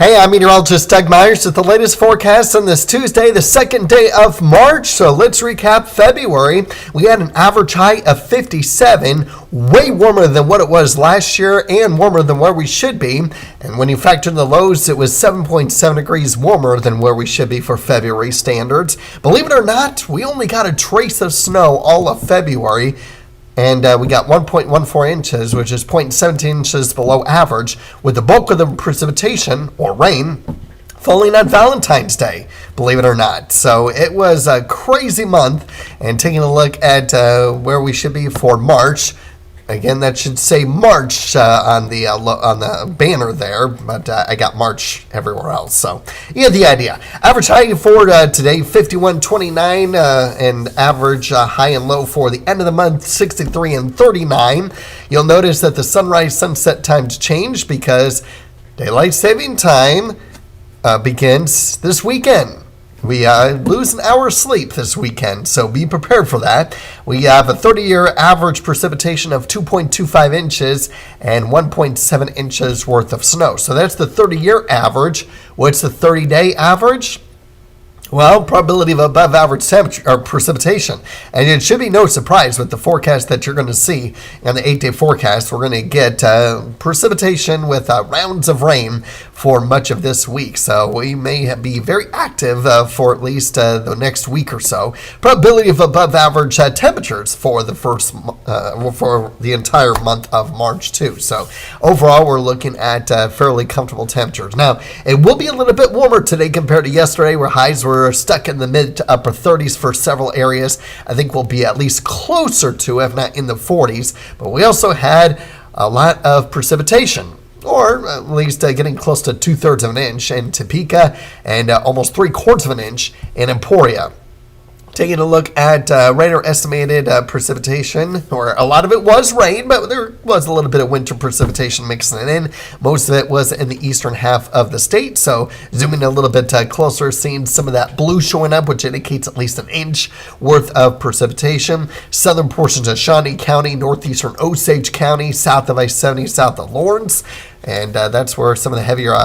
Hey, I'm meteorologist Doug Myers with the latest forecast on this Tuesday, the second day of March. So let's recap February. We had an average high of 57, way warmer than what it was last year and warmer than where we should be. And when you factor in the lows, it was 7.7 degrees warmer than where we should be for February standards. Believe it or not, we only got a trace of snow all of February. And we got 1.14 inches, which is 0.17 inches below average, with the bulk of the precipitation, or rain, falling on Valentine's Day, believe it or not. So it was a crazy month, and taking a look at where we should be for March. Again, that should say March on the banner there, but I got March everywhere else. So you get the idea. Average high for today, 51.29, and average high and low for the end of the month, 63 and 39. You'll notice that the sunrise sunset times change because daylight saving time begins this weekend. We lose an hour of sleep this weekend, so be prepared for that. We have a 30-year average precipitation of 2.25 inches and 1.7 inches worth of snow. So that's the 30-year average. What's the 30-day average? Well, probability of above average temperature or precipitation. And it should be no surprise with the forecast that you're going to see on the 8-day forecast. We're going to get precipitation with rounds of rain for much of this week. So we may be very active for at least the next week or so. Probability of above average temperatures for the for the entire month of March too. So overall, we're looking at fairly comfortable temperatures. Now, it will be a little bit warmer today compared to yesterday, where highs were stuck in the mid to upper 30s for several areas. I think we'll be at least closer to, if not in the 40s. But we also had a lot of precipitation, or at least getting close to 2/3 of an inch in Topeka and almost 3/4 of an inch in Emporia. Taking a look at radar estimated precipitation, or a lot of it was rain, but there was a little bit of winter precipitation mixing it in. Most of it was in the eastern half of the state. So zooming a little bit closer, seeing some of that blue showing up, which indicates at least an inch worth of precipitation. Southern portions of Shawnee County, northeastern Osage County, south of I-70, south of Lawrence. And that's where some of the heavier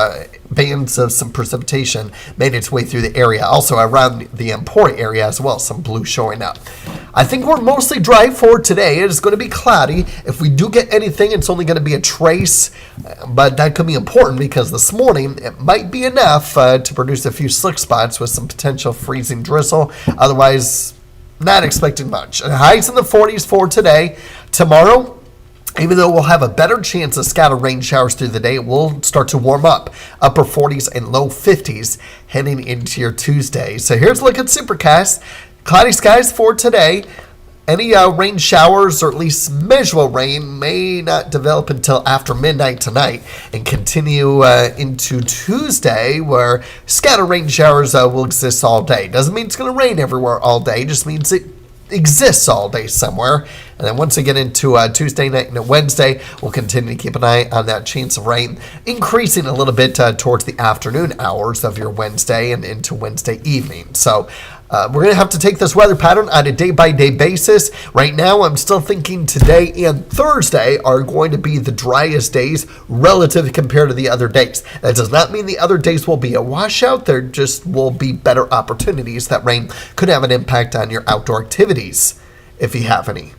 bands of some precipitation made its way through the area. Also around the Emporia area as well, some blue showing up. I think we're mostly dry for today. It is going to be cloudy. If we do get anything, it's only going to be a trace, but that could be important because this morning it might be enough to produce a few slick spots with some potential freezing drizzle. Otherwise, not expecting much. Highs in the 40s for today. Tomorrow, even though we'll have a better chance of scattered rain showers through the day, it will start to warm up. Upper 40s and low 50s heading into your Tuesday. So here's a look at Supercast. Cloudy skies for today. Any rain showers, or at least measurable rain, may not develop until after midnight tonight and continue into Tuesday, where scattered rain showers will exist all day. Doesn't mean it's going to rain everywhere all day. Just means it exists all day somewhere. And then once we get into Tuesday night and Wednesday, we'll continue to keep an eye on that chance of rain, increasing a little bit towards the afternoon hours of your Wednesday and into Wednesday evening. So we're going to have to take this weather pattern on a day-by-day basis. Right now, I'm still thinking today and Thursday are going to be the driest days relative compared to the other days. That does not mean the other days will be a washout. There just will be better opportunities that rain could have an impact on your outdoor activities, if you have any.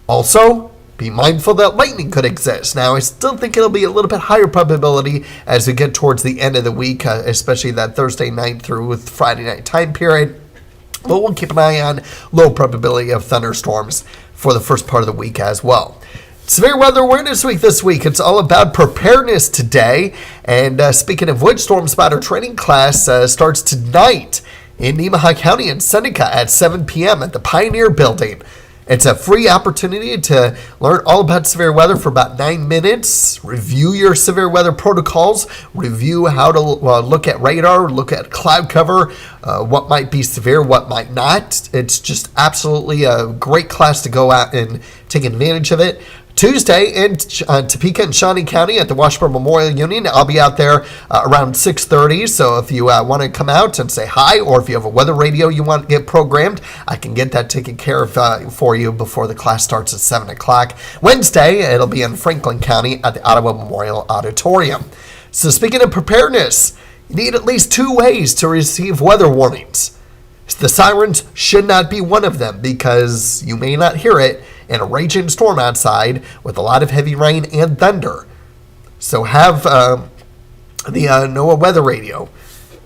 Also, be mindful that lightning could exist. Now, I still think it'll be a little bit higher probability as we get towards the end of the week, especially that Thursday night through with Friday night time period. But we'll keep an eye on low probability of thunderstorms for the first part of the week as well. Severe weather awareness week this week. It's all about preparedness today. And speaking of which, Storm Spotter training class starts tonight in Nemaha County in Seneca at 7 p.m. at the Pioneer Building. It's a free opportunity to learn all about severe weather for about 9 minutes, review your severe weather protocols, review how to look at radar, look at cloud cover, what might be severe, what might not. It's just absolutely a great class to go out and take advantage of it. Tuesday in Topeka and Shawnee County at the Washburn Memorial Union. I'll be out there around 6:30, so if you want to come out and say hi, or if you have a weather radio you want to get programmed, I can get that taken care of for you before the class starts at 7 o'clock. Wednesday, it'll be in Franklin County at the Ottawa Memorial Auditorium. So speaking of preparedness, you need at least 2 ways to receive weather warnings. The sirens should not be one of them because you may not hear it in a raging storm outside with a lot of heavy rain and thunder. So have the NOAA weather radio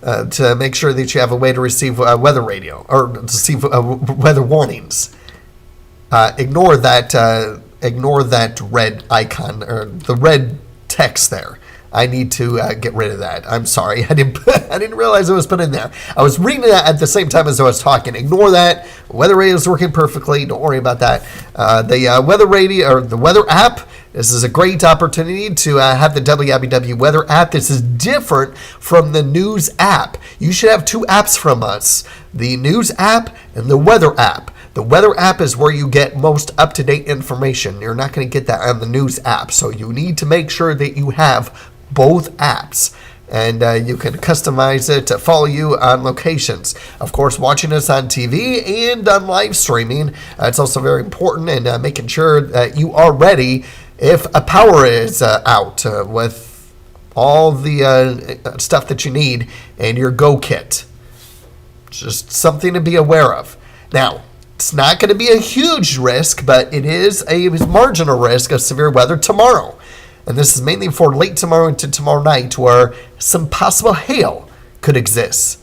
to make sure that you have a way to receive weather radio or to receive weather warnings. Ignore that red icon or the red text there. I need to get rid of that. I'm sorry. I didn't realize it was put in there. I was reading that at the same time as I was talking. Ignore that. Weather radio is working perfectly. Don't worry about that. The weather radio or the weather app. This is a great opportunity to have the WIBW weather app. This is different from the news app. You should have 2 apps from us: the news app and the weather app. The weather app is where you get most up-to-date information. You're not going to get that on the news app, so you need to make sure that you have both apps, and you can customize it to follow you on locations. Of course, watching us on TV and on live streaming, it's also very important, and making sure that you are ready if a power is out with all the stuff that you need in your Go Kit. Just something to be aware of. Now, it's not going to be a huge risk, but it is a marginal risk of severe weather tomorrow. And this is mainly for late tomorrow into tomorrow night, where some possible hail could exist.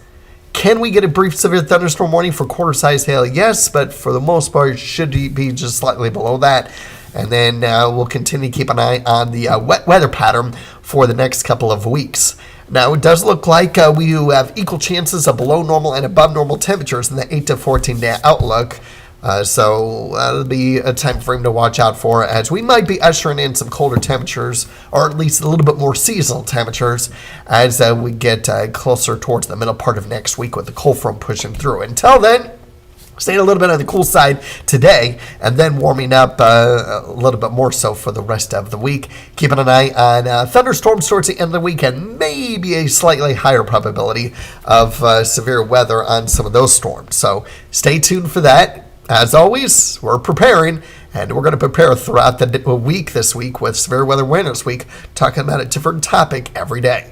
Can we get a brief severe thunderstorm warning for quarter-size hail? Yes, but for the most part, it should be just slightly below that. And then we'll continue to keep an eye on the wet weather pattern for the next couple of weeks. Now, it does look like we have equal chances of below normal and above normal temperatures in the 8 to 14-day outlook. So that'll be a time frame to watch out for, as we might be ushering in some colder temperatures, or at least a little bit more seasonal temperatures, as we get closer towards the middle part of next week with the cold front pushing through. Until then, staying a little bit on the cool side today, and then warming up a little bit more so for the rest of the week. Keeping an eye on thunderstorms towards the end of the week, and maybe a slightly higher probability of severe weather on some of those storms. So stay tuned for that. As always, we're preparing, and we're going to prepare throughout the week this week with Severe Weather Awareness Week, talking about a different topic every day.